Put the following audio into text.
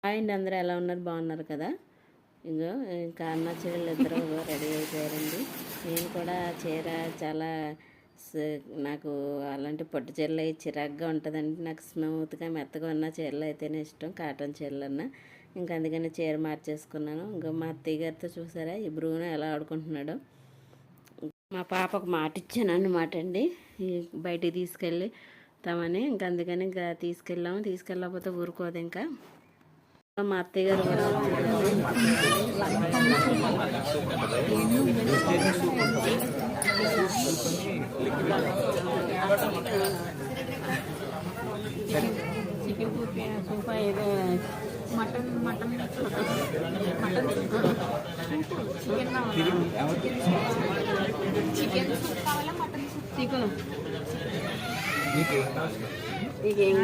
And అందరూ ఎలా ఉన్నారు, బాగున్నారు కదా. ఇంకో ఇంకా అన్న చెల్లెలు ఇద్దరు రెడీ అయిపోయారండి. నేను కూడా చీర చాలా నాకు అలాంటి పట్టు చీరలు అవి చిరాగ్గా ఉంటుందండి. నాకు స్మూత్గా మెత్తగా ఉన్న చీరలు అయితేనే ఇష్టం, కాటన్ చీరలన్నా. ఇంకా అందుకని చీర మార్చేసుకున్నాను. ఇంకా మా అత్తయ్య గారితో చూసారా ఈ బ్రూనో ఎలా ఆడుకుంటున్నాడో. మా పాపకు మాట ఇచ్చాను అన్నమాట అండి, బయటికి తీసుకెళ్ళి తామని. ఇంకా అందుకని ఇంకా తీసుకెళ్ళకపోతే ఊరుకోదు. ఇంకా మా అత్తయ్య గారు కూడా చికెన్ సూపా ఏదో mutton mutton mutton chicken soup కావాలా, మటన్ సూప్ చికెన్ నీకేం